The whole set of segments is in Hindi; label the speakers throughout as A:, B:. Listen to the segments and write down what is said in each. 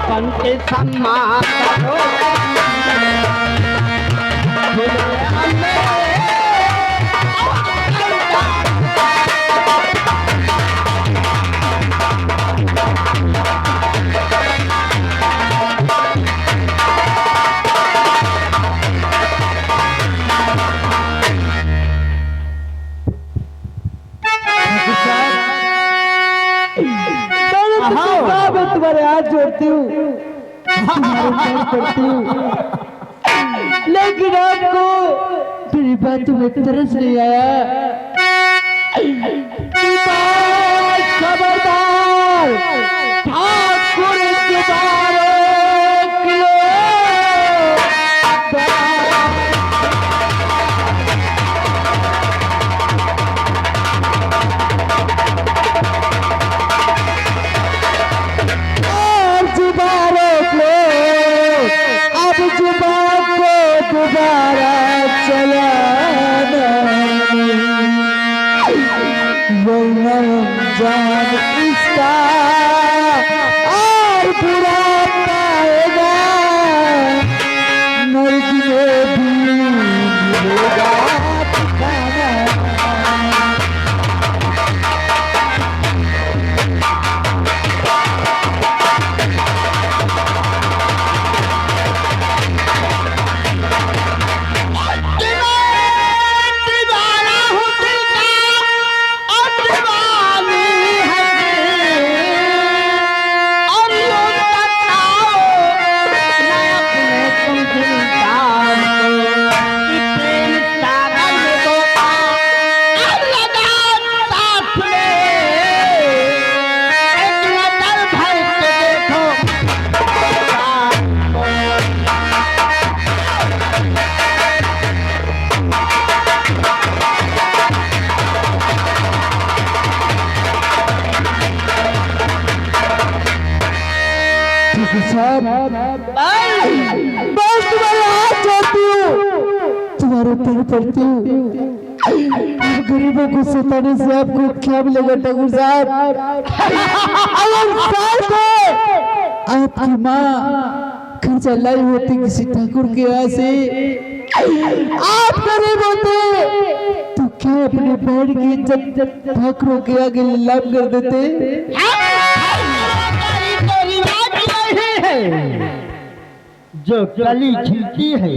A: अपन के सम्मान करो
B: तुम्हारे हाथ जोड़ती हूँ, करती हूँ, लेकिन आपको मेरी बातों में तरस नहीं आया। खबरदार ठाकुर दोबारा चलाना जान इसका और बुरा पाएगा नर्क में भी मिलेगा ठिकाना। बस तुम्हारे हाथ जोड़ती हूँ, तुम्हारे पैर पड़ती हूँ। गरीबों को सताने से आपको क्या मिलेगा ठाकुर साहब? अगर साथ आपकी माँ खर्चा लाई होती किसी ठाकुर के यहाँ से, आप गरीब होते तो क्या अपने बहन की इज्जत ठाकुरों के आगे नीलाम कर देते?
A: जो कली खिलती है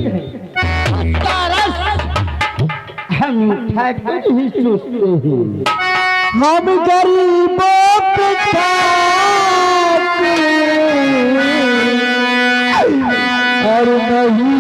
A: हम ठाकुर ही सोचते हैं।
B: हम गरीबों के ठाकुर और नहीं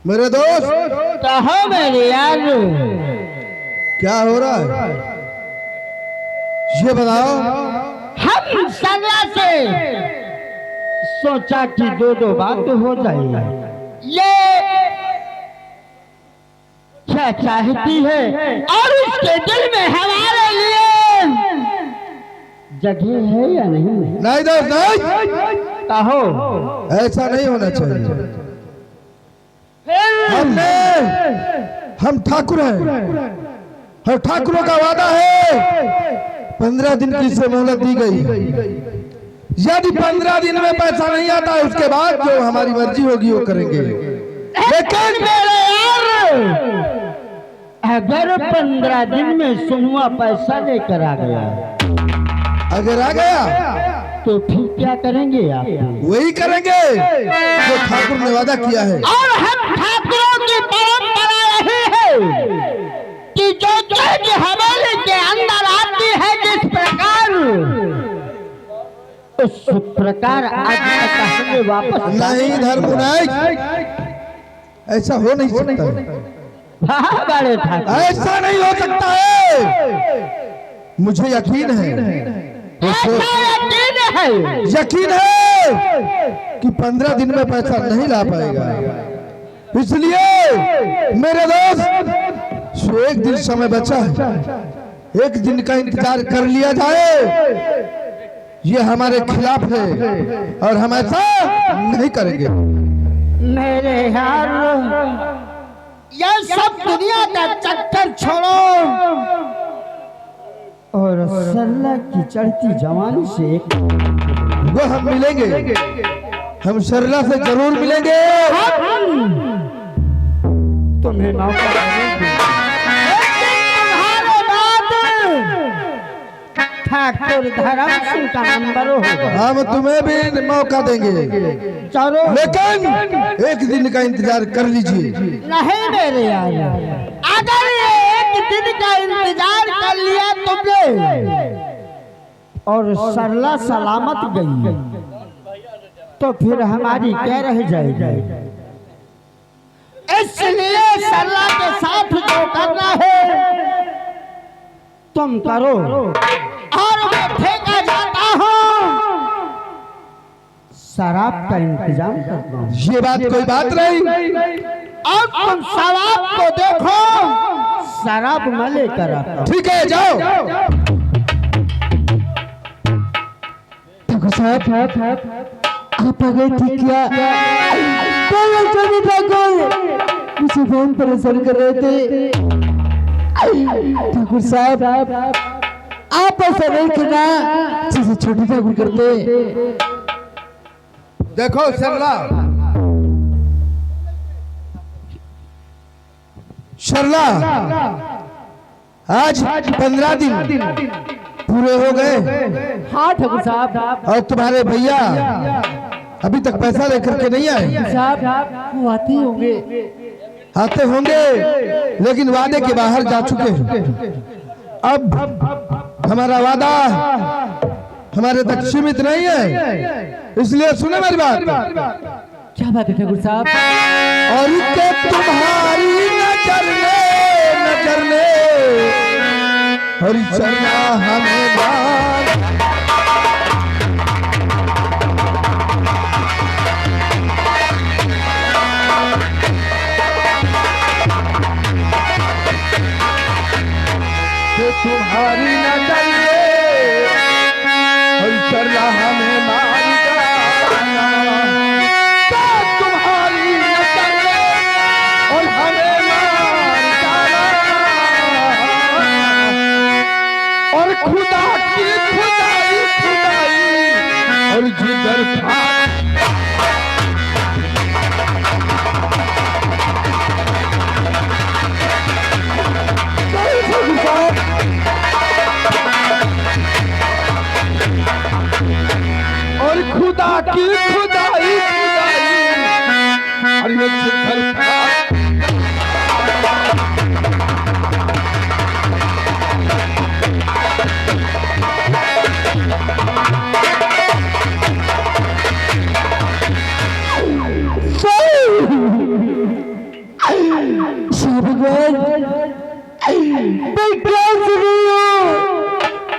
C: मेरे दोस्त
A: कहो मेरे यार,
C: क्या हो रहा है ये बताओ।
A: हम सदा से सोचा कि दो बात हो जाए। ये क्या चाहती है और उसके दिल में हमारे लिए जगह है या नहीं?
C: नहीं दोस्त नहीं,
A: कहो।
C: ऐसा नहीं होना चाहिए। हम ठाकुर हैं और ठाकुरों का वादा है 15 दिन की इसे मोहलत दी गई। यदि 15 दिन में पैसा नहीं आता है उसके बाद जो हमारी मर्जी होगी वो करेंगे।
A: लेकिन मेरे यार, अगर 15 दिन में सुनुआ पैसा लेकर आ गया,
C: अगर आ गया
A: तो फिर क्या करेंगे आप?
C: वही करेंगे जो ठाकुर ने वादा किया है।
A: और हम ठाकुरों की परंपरा रही है कि जो चीज हवेली के अंदर आती है जिस प्रकार, उस प्रकार आज तक हमें वापस
C: नहीं धर्मनायक, ऐसा हो नहीं सकता।
A: बड़े ठाकुर,
C: ऐसा नहीं हो सकता है। मुझे यकीन है, यकीन है कि 15 दिन में पैसा नहीं ला पाएगा। इसलिए मेरे दोस्त, सो एक दिन समय बचा है, एक दिन का इंतजार कर लिया जाए। ये हमारे खिलाफ है और हम ऐसा नहीं करेंगे।
A: मेरे यार, ये सब दुनिया का चक्कर छोड़ो और सरला की चढ़ती जवानी से
C: वो हम मिलेंगे, हम सरला से जरूर मिलेंगे।
A: तुम्हें मौका देंगे। तुम्हारे बाद ठाकुर धर्म सिंह का नंबर होगा।
C: हम तुम्हें भी मौका देंगे,
A: चलो।
C: लेकिन एक दिन का इंतजार कर लीजिए।
A: नहीं मेरे यार, अगर एक दिन का इंतजार कर लिया तुमने और सरला सलामत गई तो फिर हमारी क्या रह जाएगी? इसलिए सरला के साथ जो करना है तुम करो और मैं ठेका जाता हूँ, शराब का इंतजाम करता हूँ।
C: ये बात कोई बात नहीं।
A: और तुम शराब को देखो, शराब मैं लेकर आता हूँ।
C: ठीक है, जाओ।
B: ठाकुर साहब, आप आ गए ठीक क्या? ठाकुर मुझे बहुत परेशान कर रहे थे। ठाकुर साहब, आप ऐसा नहीं करना जैसे छोटे ठाकुर करते।
C: देखो सरला, सरला, आज 15 दिन पूरे हो गए।
B: हाँ ठाकुर साहब,
C: और तुम्हारे भैया अभी तक पैसा लेकर के नहीं आए।
B: साहब वो आते होंगे।
C: आते होंगे, लेकिन वादे के बाहर जा चुके हैं। अब हमारा वादा हमारे तक सीमित नहीं है, इसलिए सुने मेरी बात।
B: क्या बात है ठाकुर साहब?
C: और के तुम्हारी नजर ने और चला हमें बात। तुम्हारी नजर और चला हमें मार डाला। तुम्हारी नजर और हमें मार डाला। और खुदा की खुदाई और जिगर था। और खुदा की खुदाई और ये जिगर था।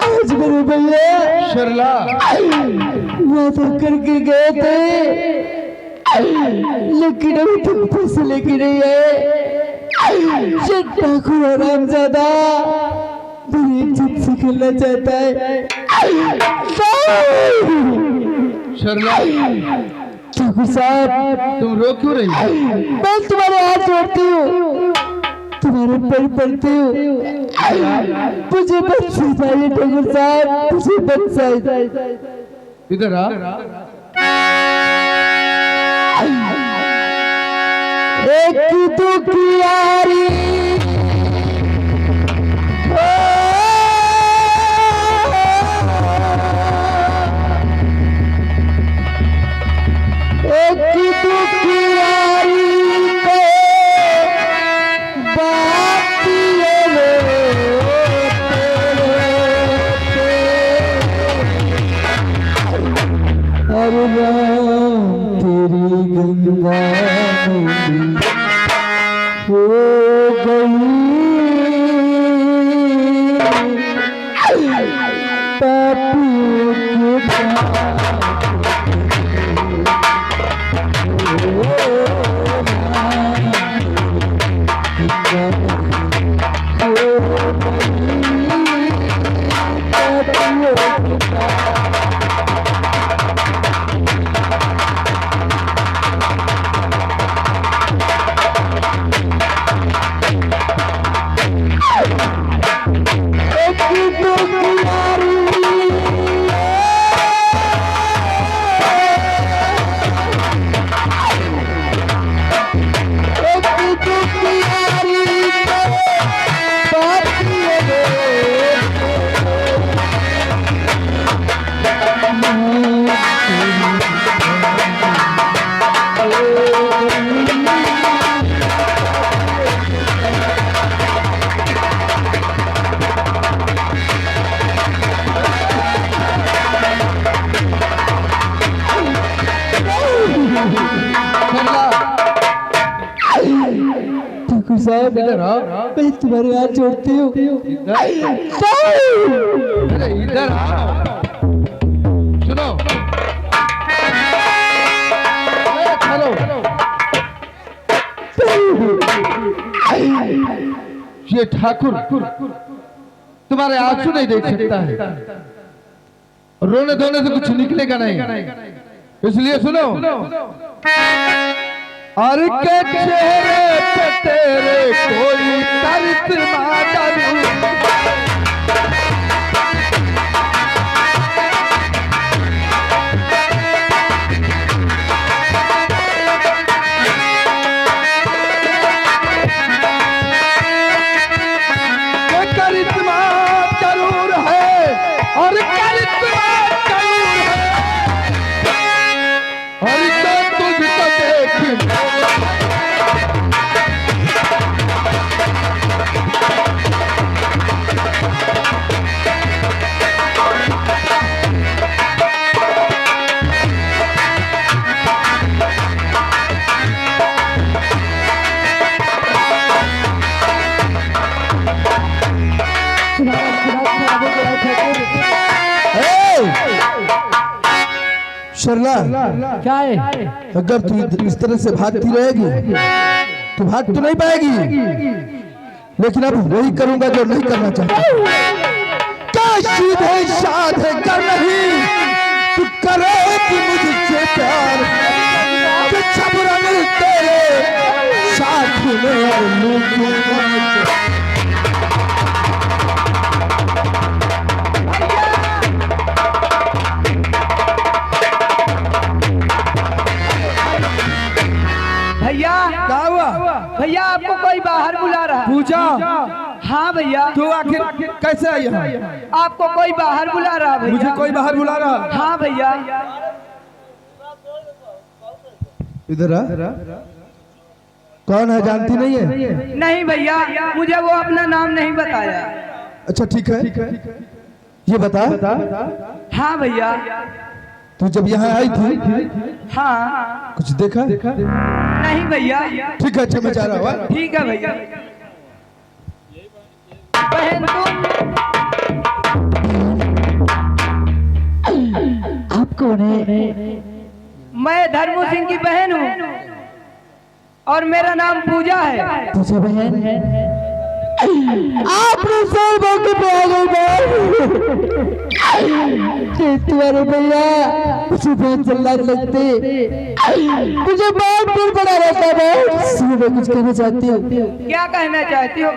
B: आज मेरे भैया
C: सरला
B: वादा करके गए थे, लेकिन अभी तक पैसे लेके नहीं आए। ठाकुर हरामजादा मेरी इज्जत से खेलना चाहता है।
C: सरला,
B: ठाकुर साहब,
C: तुम रो क्यों रही हो?
B: मैं तुम्हारे हाथ जोड़ती हूँ, तुम्हारे पैर पड़ती हूँ। मुझे बख्श चाहिए ठाकुर साहब, मुझे बख्श।
C: इधर आ।
B: एक दुखियारी साहब इधर आओ, मैं तुम्हारे हाथ जोड़ती हूँ।
C: अरे इधर आओ, सुनो। चलो ये ठाकुर तुम्हारे आंसू नहीं देख सकता है, रोने धोने से कुछ निकलेगा नहीं, इसलिए सुनो। और के चेहरे पे तेरे कोई दर्द मादरू, करिश्मा जरूर है और करिश्मा जरूर है, और तो तुझको देख शर्ला,
B: क्या है?
C: अगर तू इस तरह से भागती रहेगी तो भाग तो नहीं पाएगी, लेकिन अब वही करूंगा जो नहीं करना चाहता। क्या सीधे साधे कर नहीं तू करेगी मुझसे प्यार, कि छबरा मिल तेरे साथ में और लूटूंगा।
B: भैया
C: क्या हुआ?
B: भैया आपको कोई बाहर बुला रहा है।
C: पूजा,
B: हाँ भैया।
C: तो आखिर कैसे आई यहाँ?
B: आपको कोई बाहर बुला रहा है भैया।
C: मुझे कोई बाहर बुला रहा?
B: हाँ भैया।
C: इधर आ। कौन है, जानती नहीं है?
B: नहीं भैया, मुझे वो अपना नाम नहीं बताया।
C: अच्छा ठीक है, ये बता।
B: हाँ भैया।
C: तू जब यहाँ आई थी
B: हाँ।
C: कुछ देखा?
B: नहीं भैया।
C: ठीक है, अच्छा मैं जा रहा हूँ।
B: ठीक है भैया। बहन आप कौन है? मैं धर्मू सिंह की बहन हूँ और मेरा नाम पूजा है। पूजा बहन है? आपने सर मौके पे आ गई। तुम्हारे भैया मुझे बहुत जल्लाद लगते, मुझे बहुत दिल बड़ा रहता है। मैं कुछ कहना चाहती हूँ। क्या कहना चाहती हो?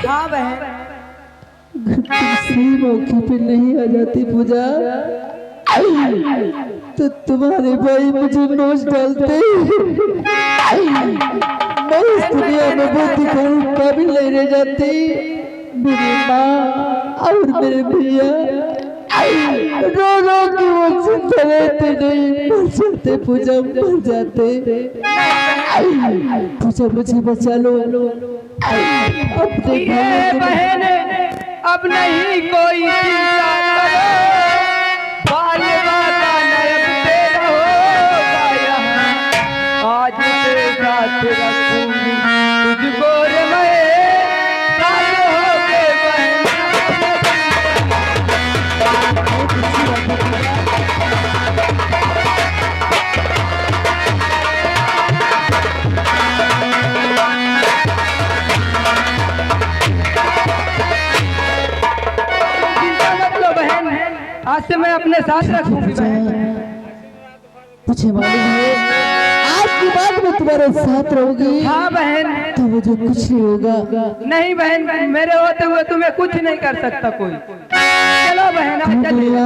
A: हाँ बहन,
B: सही मौके पे नहीं आ जाती पूजा तो तुम्हारे भाई मुझे नोच डालते। मैं इस दुनिया में बहुत दिखाने काबिल नहीं रह जाती। मेरी माँ और मेरे भैया रो रो के वो जिंदा रहते नहीं, मर जाते पूजा, मर जाते। पूजा मुझे बचा लो अपने
A: बहन, अब नहीं कोई चिंता करो, बाल बाबा नरक तेरा होगा यहाँ, आज तेरे साथ रखूंगी तुझको रे मैं, साल हो गए बहन। आज से मैं अपने साथ रखूंगी।
B: मुझे मालूम है आज के बाद मैं तुम्हारे साथ रहूंगी।
A: हाँ बहन,
B: तो मुझे कुछ नहीं होगा।
A: नहीं बहन, मेरे होते हुए तुम्हें कुछ नहीं कर सकता कोई। चलो बहन, आज चलिए।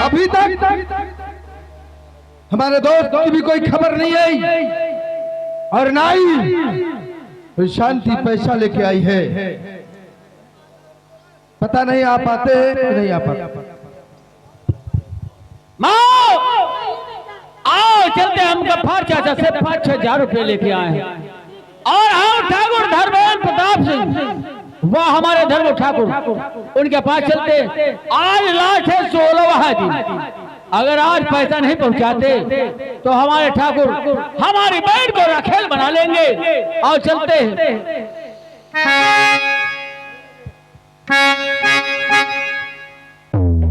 C: अभी तक हमारे दोस्त की भी कोई खबर नहीं आई और ना ही कोई शांति पैसा लेके आई है। पता नहीं आ पाते नहीं आ पाते।
D: माओ आओ चलते हम गफ्फार चाचा से 5-6 रुपए लेके आए हैं और हम ठाकुर धर्मेंद्र प्रताप सिंह वह हमारे धर्म ठाकुर उनके पास चलते। आज लास्ट है 16वां दिन, अगर आज पैसा नहीं पहुंचाते तो हमारे ठाकुर हमारी बैठ को रखेल बना लेंगे। और चलते हैं।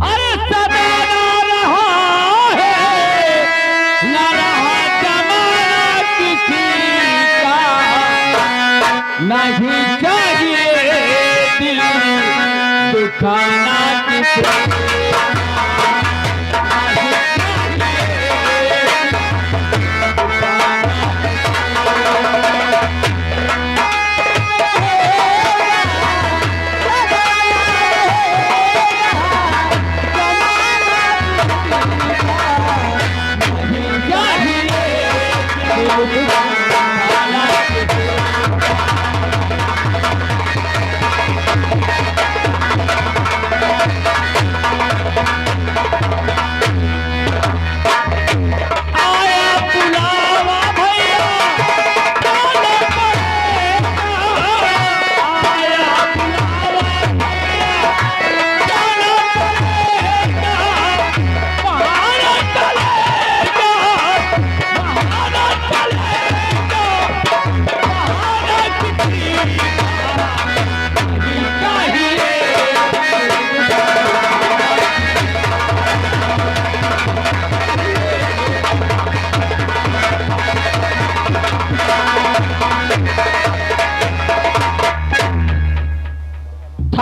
D: अरे सदा ना रहा है ना रहा जमाना किसी का, नहीं चाहिए दिल दुखाना किसी का।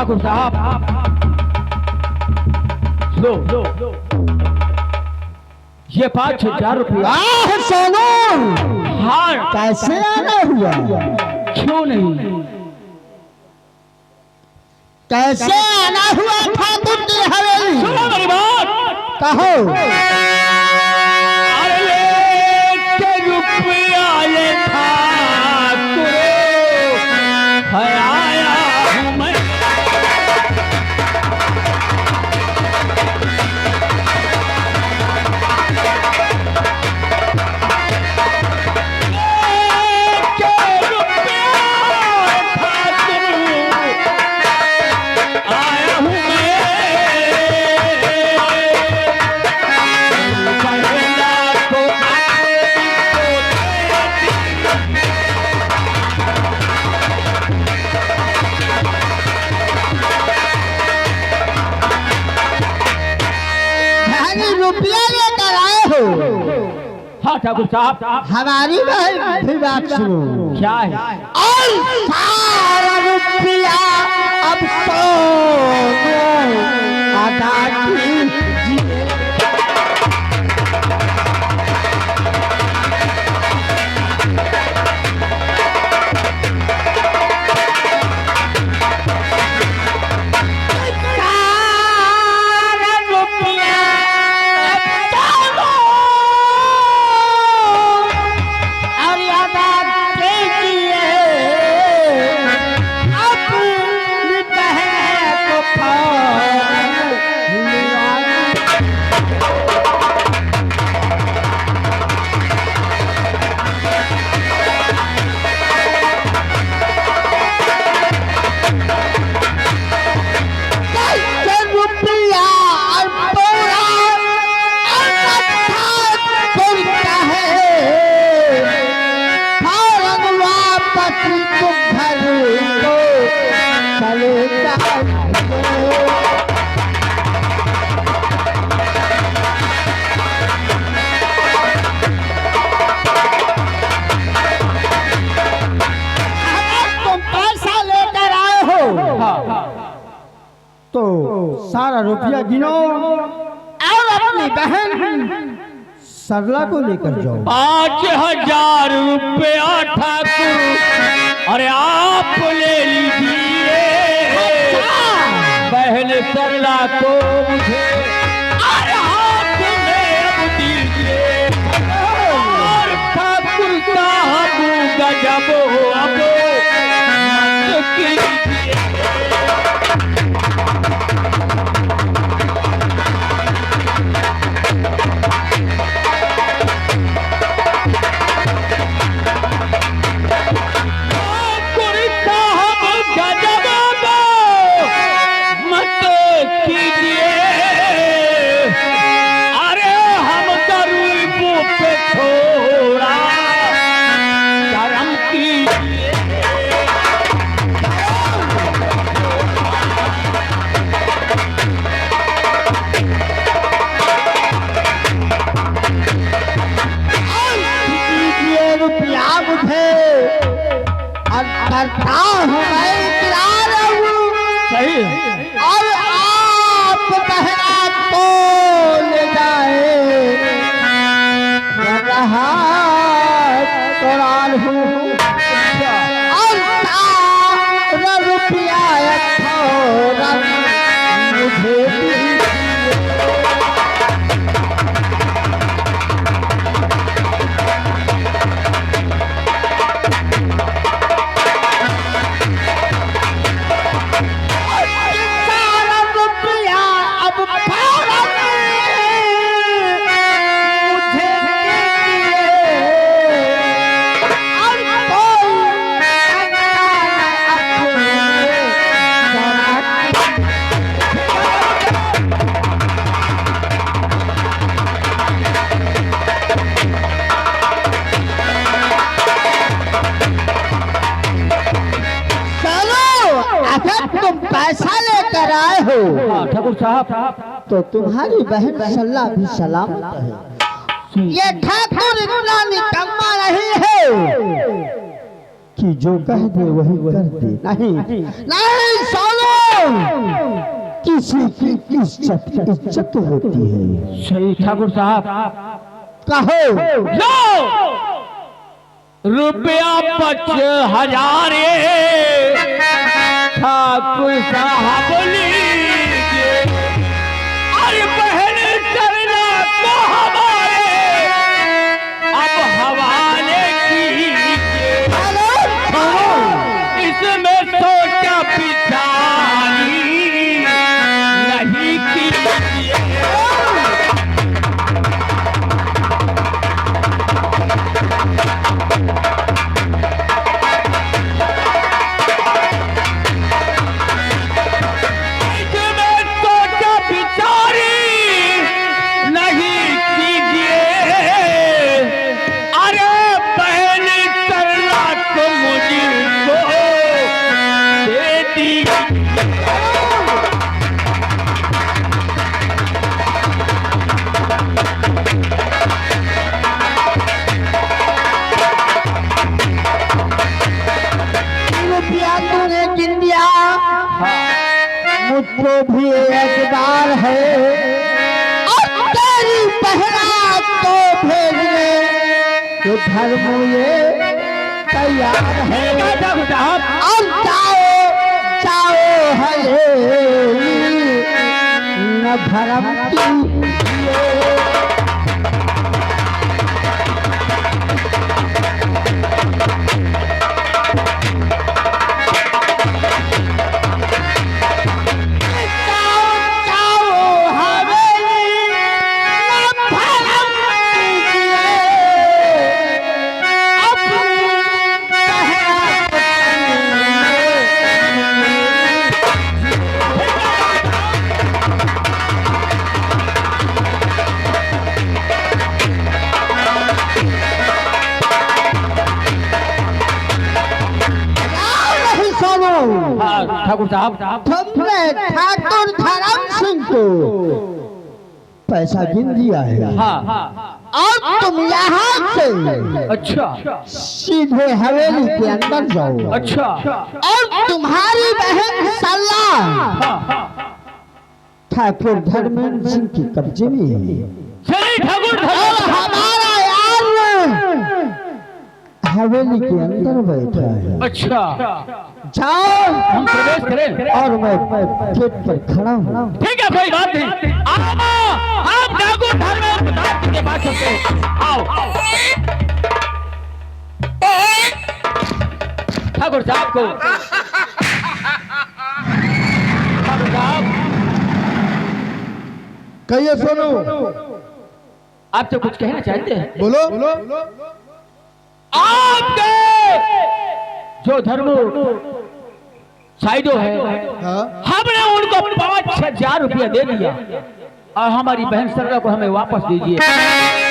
D: ठाकुर साहब लो ये 5,000 रुपया।
A: सोनू
D: हाँ
A: कैसे आना हुआ?
D: क्यों नहीं?
A: कैसे आना हुआ ठाकुर की हवेली?
D: सुनो मेरी बात।
A: कहो।
D: अरे लेके रुपया ये ठाकुर है आया हूँ मैं।
A: रुपया लेकर आए हो?
D: हाँ ठाकुर साहब।
A: हमारी बहन की बात सुनो।
D: क्या है?
A: और सारा रुपया अब सोनू अदा कीजिए। तो सारा रुपया गिनो और अपनी बहन सरला को लेकर जाओ।
D: 5,000 रुपया ठाकुर अरे आप ले लीजिए। बहन सरला को मुझे अरे हाथ में अब दीजिए। और ठाकुर साहब गजब अब मत कीजिए।
A: करता हूँ मैं इकरार
D: सही
A: और आप बहना को ले जाए रहा कुरान हूँ और सारा रुपया थोड़ा मुझे पैसा लेकर आए हो
D: ठाकुर साहब।
A: तो तुम्हारी बहन सल्ला भी सलामत है। ये ठाकुर इतना निकम्मा नहीं है कि जो कह दे वही कर दे। नहीं नहीं सुनो
B: किसी की इज्जत होती है।
D: सही ठाकुर साहब।
B: कहो।
D: लो रुपया 5000 ठाकुर साहब लीजिए। अरे बहन चलना तो हमारे अब हवाले कीजिए। इसमें सोचा बिचारी नहीं कीजिए।
B: मुझको भी एतबार है और तेरी पहला तो भेजने तो धर्म ये तैयार है। और जाओ हवेली न धर्म की
D: ठाकुर साहब।
B: तुमने ठाकुर धर्म सिंह को पैसा गिन दिया है।
D: हाँ।
B: और तुम यहाँ से
D: अच्छा
B: सीधे हवेली के अंदर जाओ।
D: अच्छा।
B: और तुम्हारी बहन सल्ला ठाकुर धर्मेंद्र सिंह के कब्जे में है।
D: चलिए ठाकुर।
B: और हमारा यार हवेली के अंदर बैठा है।
D: अच्छा
B: जाओ
D: हम प्रवेश करें।
B: और मैं गेट पर खड़ा हूँ।
D: ठीक है कोई बात नहीं। आप ठाकुर धर्मेंद्र प्रताप के पास चलते हैं। आओ ठाकुर साहब को। ठाकुर साहब
C: कहिए सोनू।
D: आप तो कुछ कहना चाहते हैं?
C: बोलो।
D: आपके जो धर्म साइडो है
C: हाँ।
D: हमने उनको 5-6 हजार रुपया दे दिया और हमारी बहन सरला को हमें वापस दीजिए।